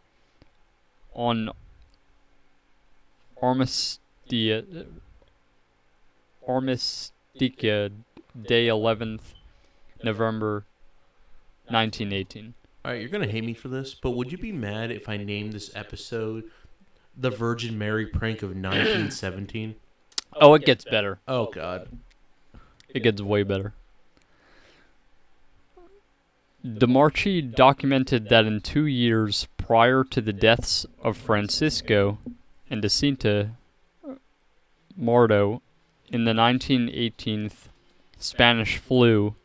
on Armistice Day 11th, November 1918. Alright, you're gonna hate me for this, but would you be mad if I named this episode The Virgin Mary Prank of 1917? Oh, it gets better. Oh, God. It gets way better. DeMarchi documented that in 2 years prior to the deaths of Francisco and Jacinta Mardo in the 1918 Spanish flu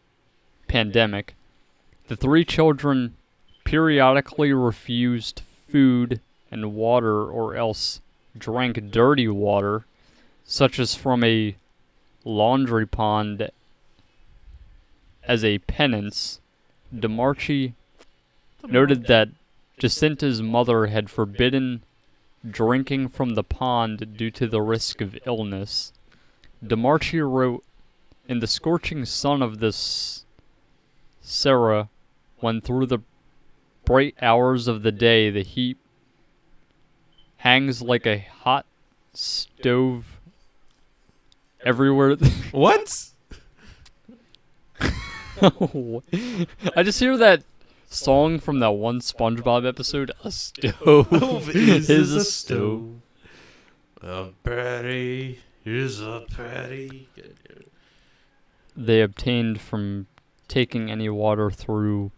pandemic, the three children periodically refused food and water or else drank dirty water, such as from a laundry pond as a penance, DeMarchi noted that Jacinta's mother had forbidden drinking from the pond due to the risk of illness. DeMarchi wrote, "In the scorching sun of this Sarah, when through the bright hours of the day the heat hangs like a hot stove everywhere." What? I just hear that song from that one SpongeBob episode. A stove is a stove. A patty is a patty. They obtained from taking any water through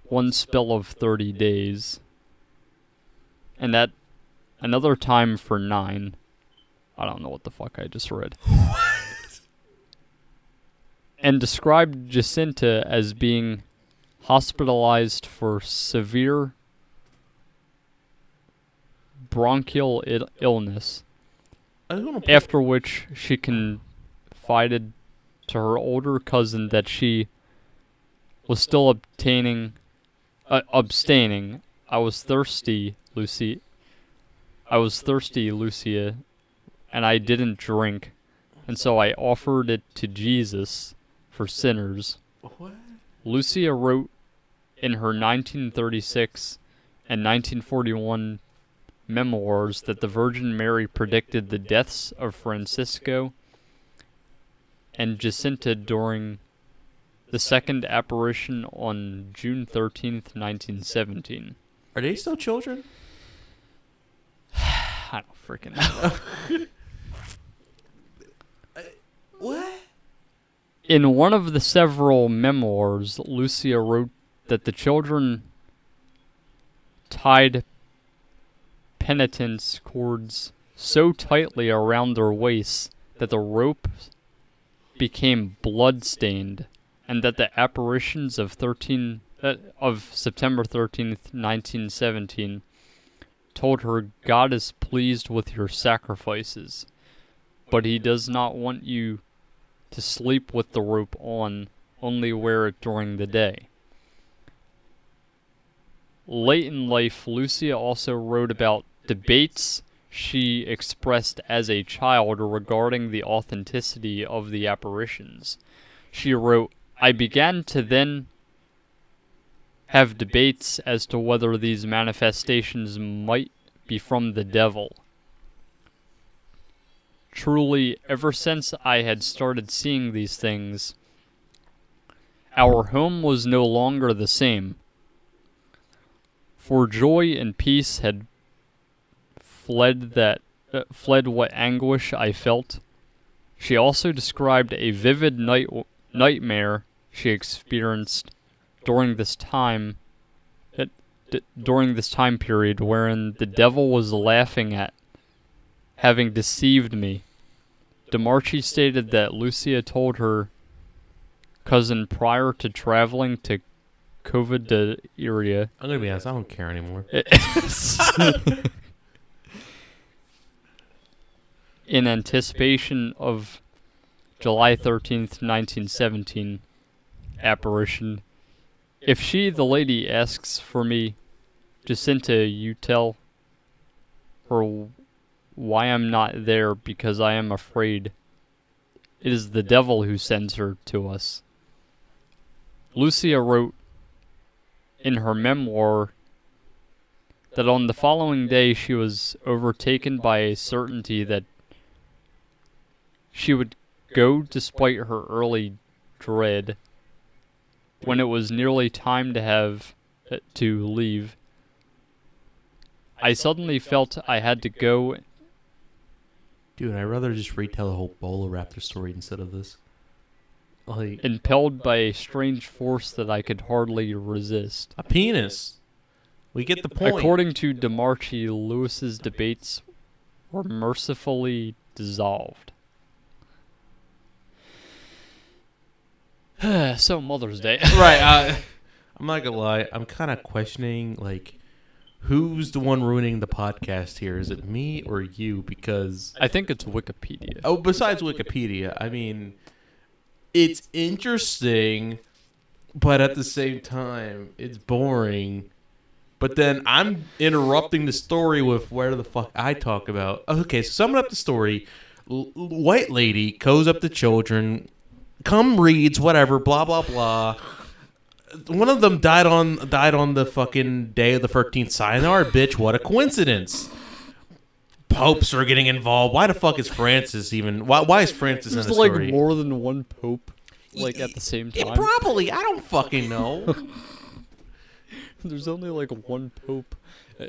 one spill of 30 days. And that another time for 9. I don't know what the fuck I just read. And described Jacinta as being hospitalized for severe bronchial illness, after which she confided to her older cousin that she was still abstaining. "I was thirsty, Lucy. Lucia, and I didn't drink, and so I offered it to Jesus for sinners." What? Lucia wrote in her 1936 and 1941 memoirs that the Virgin Mary predicted the deaths of Francisco and Jacinta during the second apparition on June 13th, 1917. Are they still children? I don't freaking know. What? In one of the several memoirs, Lucia wrote that the children tied penitence cords so tightly around their waists that the rope became blood-stained, and that the apparitions of September 13th, 1917, told her, "God is pleased with your sacrifices, but he does not want you to sleep with the rope on, only wear it during the day." Late in life, Lucia also wrote about debates she expressed as a child regarding the authenticity of the apparitions. She wrote, "I began to then have debates as to whether these manifestations might be from the devil. Truly, ever since I had started seeing these things, our home was no longer the same. For joy and peace had fled what anguish I felt." She also described a vivid nightmare she experienced during this time period, wherein the devil was laughing at having deceived me. DeMarchi stated that Lucia told her cousin prior to traveling to Covid area. I'm gonna be honest, I don't care anymore. In anticipation of July 13th, 1917 apparition, "If she, the lady, asks for me, Jacinta, you tell her why I'm not there, because I am afraid. It is the devil who sends her to us." Lucia wrote in her memoir that on the following day she was overtaken by a certainty that she would go despite her early dread. When it was nearly time to leave, I suddenly felt I had to go. Dude, I'd rather just retell the whole Bowler Raptor story instead of this. Like, Impelled by a strange force that I could hardly resist. a penis. We get the point. According to DeMarchi, Lewis's debates were mercifully dissolved. So Mother's Day. Right. I'm not gonna lie. I'm kind of questioning, like, who's the one ruining the podcast here? Is it me or you? Because I think it's Wikipedia. besides Wikipedia, I mean, it's interesting, but at the same time, it's boring. But then I'm interrupting the story with where the fuck I talk about. Okay, so summing up the story, white lady goes up to children, come reads, whatever, blah blah blah. One of them died on the fucking day of the 13th. Sayonara, bitch! What a coincidence. Popes are getting involved. Why the fuck is Francis even? Why is Francis in the There's like story? more than one pope, like at the same time. Probably. I don't fucking know. There's only like one pope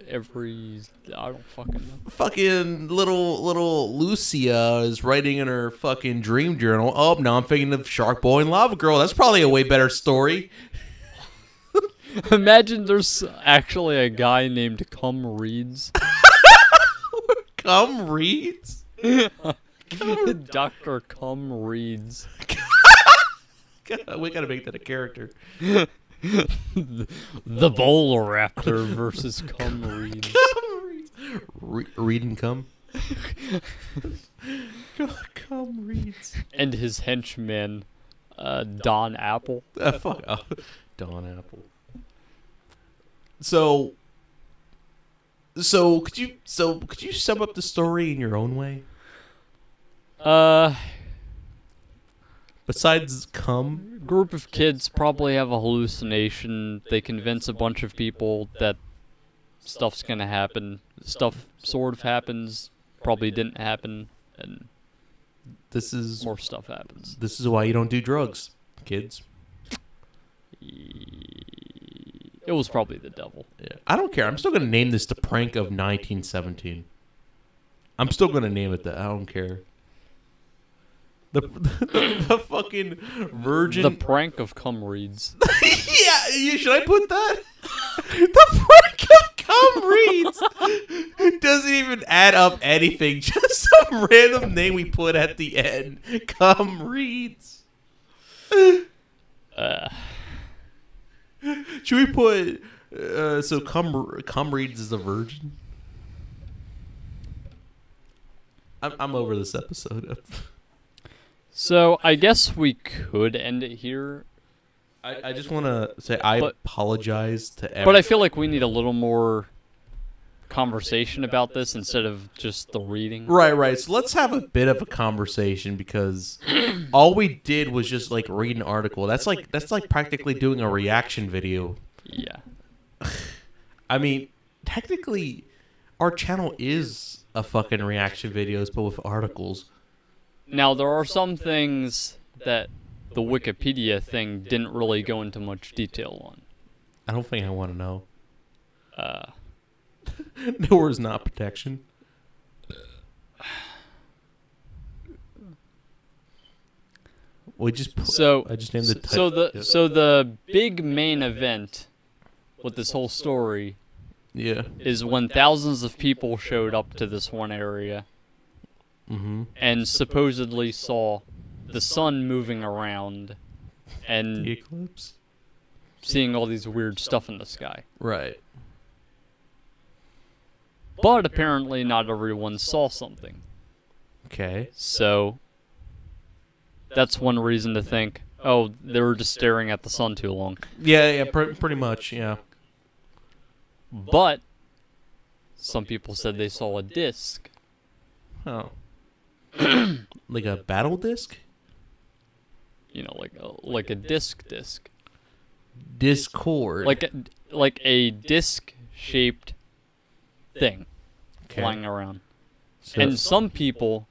every. I don't fucking know. Fucking little Lucia is writing in her fucking dream journal. Oh, now I'm thinking of Shark Boy and Lava Girl. That's probably a way better story. Imagine there's actually a guy named Cum Reads. Cum reads. Dr. Cum Reads. We gotta make that a character. The Bowler Raptor versus Cum Reads. Read and cum. Cum reads. And his henchman, Don Apple. Fuck off. Don Apple. So could you sum up the story in your own way? Besides cum? Group of kids probably have a hallucination. They convince a bunch of people that stuff's gonna happen. Stuff sort of happens, probably didn't happen, and This is more stuff happens. This is why you don't do drugs, kids. It was probably the devil. Yeah. I don't care. I'm still gonna name this the prank of 1917. I'm still gonna name it that. I don't care. The fucking virgin. The prank of Cum Reads. Yeah, should I put that? The prank of cum reads doesn't even add up anything. Just some random name we put at the end. Cum reads. Should we put so cum reads is a virgin? I'm over this episode. So I guess we could end it here. I just want to say I apologize to everyone. But I feel like we need a little more conversation about this instead of just the reading. Right. So let's have a bit of a conversation because all we did was just like read an article. That's like practically doing a reaction video. Yeah. I mean, technically, our channel is a fucking reaction videos, but with articles. Now there are some things that the Wikipedia thing didn't really go into much detail on. I don't think I want to know. Nowhere is not protection. We just I just named the so the big main event with this whole story is when thousands of people showed up to this one area and supposedly saw the sun moving around and the eclipse, seeing all these weird stuff in the sky. Right. But apparently not everyone saw something. Okay. So that's one reason to think, oh, they were just staring at the sun too long. Yeah, pretty much, yeah. But some people said they saw a disc. Oh. Like a battle disc? You know, like a disc. Discord. Like a disc-shaped thing flying around. So, And some people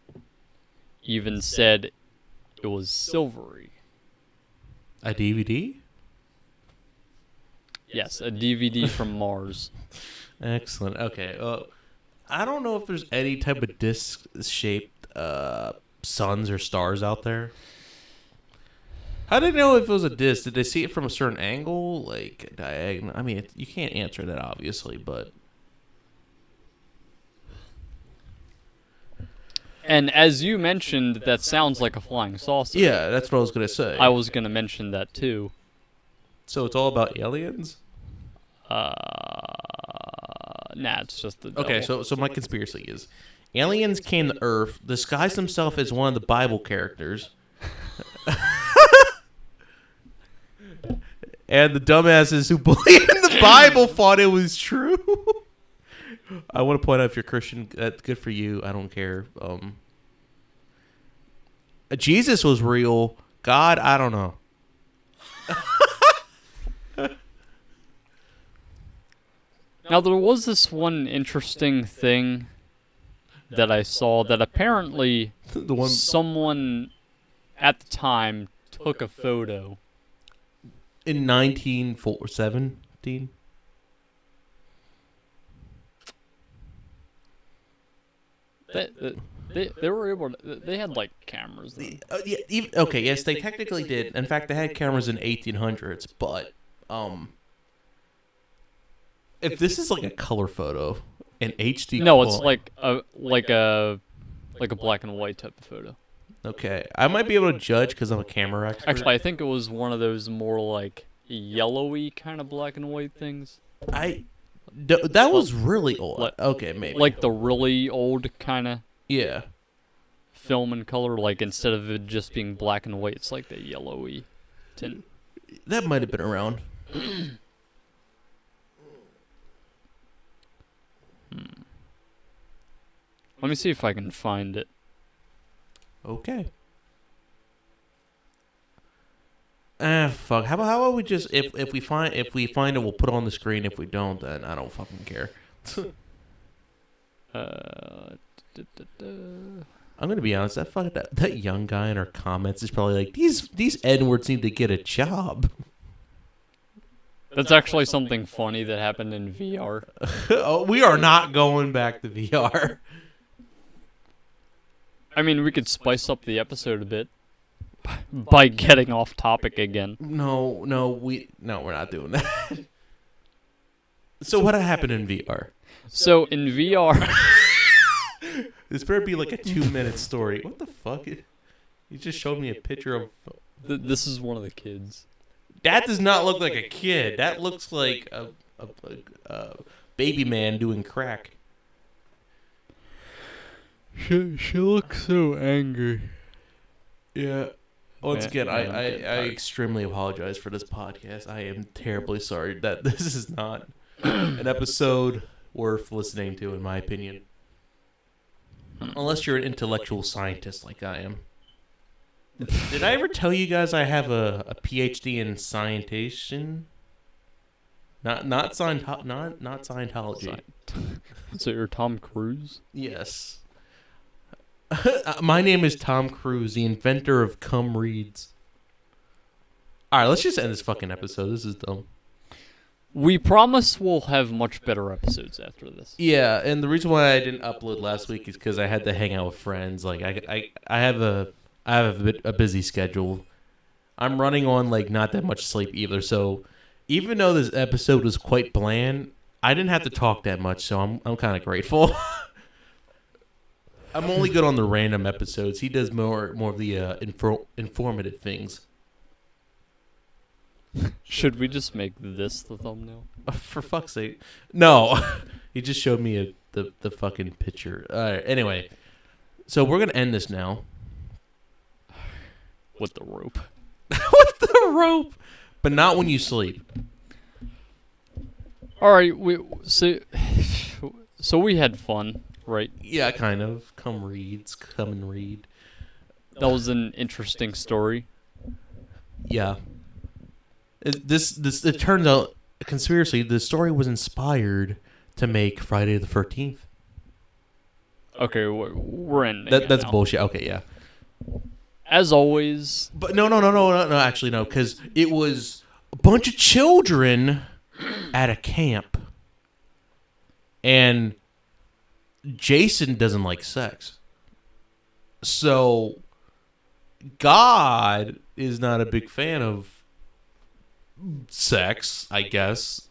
even said it was silvery. a DVD? Yes, a DVD from Mars. Excellent. Okay. I don't know if there's any type of disc-shaped suns or stars out there. How did they know if it was a disc? Did they see it from a certain angle, like diagonal? I mean, you can't answer that obviously, but And as you mentioned, that sounds like a flying saucer. yeah, that's what I was gonna say. I was gonna mention that too. So it's all about aliens? Nah, it's just the Okay, devil. so my conspiracy is aliens came to Earth, disguised themselves as one of the Bible characters, and the dumbasses who believe in the Bible thought it was true. I want to point out, if you're Christian, that's good for you. I don't care. Jesus was real. God, I don't know. Now, there was this one interesting thing that I saw that apparently The one someone at the time took a photo. in 1917. They were able to, they had like cameras then. Yeah, okay, yes, they technically did. In fact, they had cameras in 1800s, but if this is like a color photo, an HD. No, it's like a black and white type of photo. Okay, I might be able to judge because I'm a camera expert. Actually, I think it was one of those more like yellowy kind of black and white things. That was really old. Like- Okay, maybe. Like the really old kind of Yeah. film and color, like instead of it just being black and white, it's like the yellowy tint. That might have been around. Let me see if I can find it. Okay. Fuck. How about we just if we find it, we'll put it on the screen. If we don't, then I don't fucking care. I'm gonna be honest. That young guy in our comments is probably like, these N-words need to get a job. That's actually something funny that happened in VR. Oh, we are not going back to VR. I mean, we could spice up the episode a bit by getting off topic again. No, we're not doing that. So what happened in VR? So in VR, This better be like a 2-minute story. What the fuck? You just showed me a picture of. this is one of the kids. That does not look like a kid. That looks like a baby man doing crack. She looks so angry. Yeah. Once again, Yeah, I I'm tired. extremely apologize for this podcast. I am terribly sorry that this is not an episode worth listening to, in my opinion. Unless you're an intellectual scientist like I am. Did I ever tell you guys I have a PhD in scientation? Not Scientology. So you're Tom Cruise? Yes. My name is Tom Cruise, the inventor of cum reads. Alright, let's just end this fucking episode. This is dumb. We promise we'll have much better episodes after this. Yeah, and the reason why I didn't upload last week is because I had to hang out with friends. Like I have a busy schedule. I'm running on like not that much sleep either. So even though this episode was quite bland, I didn't have to talk that much. So I'm kind of grateful. I'm only good on the random episodes. He does more of the informative things. Should we just make this the thumbnail? For fuck's sake. No. He just showed me the fucking picture. Alright, anyway. So we're going to end this now. With the rope. With the rope. But not when you sleep. Alright, so we had fun, right? Yeah, kind of. Come and read. That was an interesting story. Yeah. It turns out, a conspiracy, the story was inspired to make Friday the 13th. Okay, we're ending. That's now. bullshit. Okay, yeah. As always. But no, actually no, because it was a bunch of children at a camp. And Jason doesn't like sex. So God is not a big fan of sex, I guess.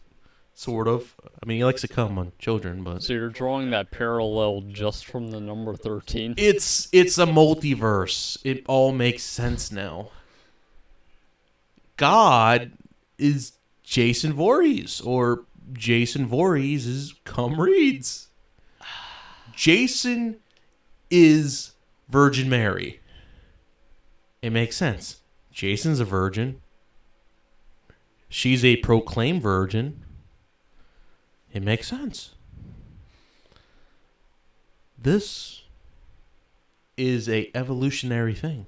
Sort of. I mean, he likes to come on children, but So you're drawing that parallel just from the number 13? it's a multiverse. It all makes sense now. God is Jason Voorhees, or Jason Voorhees is Cum Reads. Jason is Virgin Mary. It makes sense. Jason's a virgin. She's a proclaimed virgin. It makes sense. This is a evolutionary thing.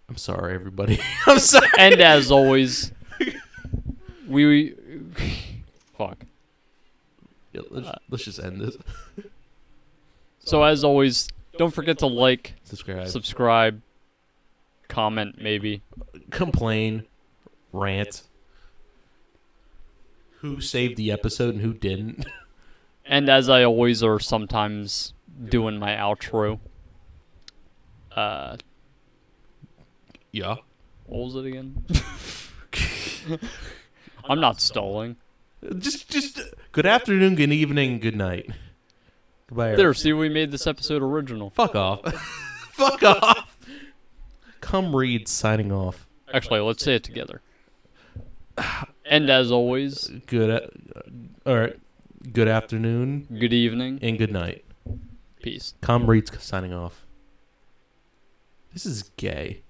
I'm sorry, everybody. I'm sorry. And as always, we fuck. Yeah, let's just end this. So as always, don't forget to like, Subscribe. comment, maybe. Complain. Rant. Who saved the episode and who didn't. And as I always are sometimes doing my outro. Yeah. What was it again? I'm not stalling. Just good afternoon, good evening, good night. Goodbye. There, see, we made this episode original. Fuck off. Fuck off. Cum Read signing off. Actually, let's say it together. And as always, All right. Good afternoon good evening, and good night. peace. Cum Read's signing off. This is gay.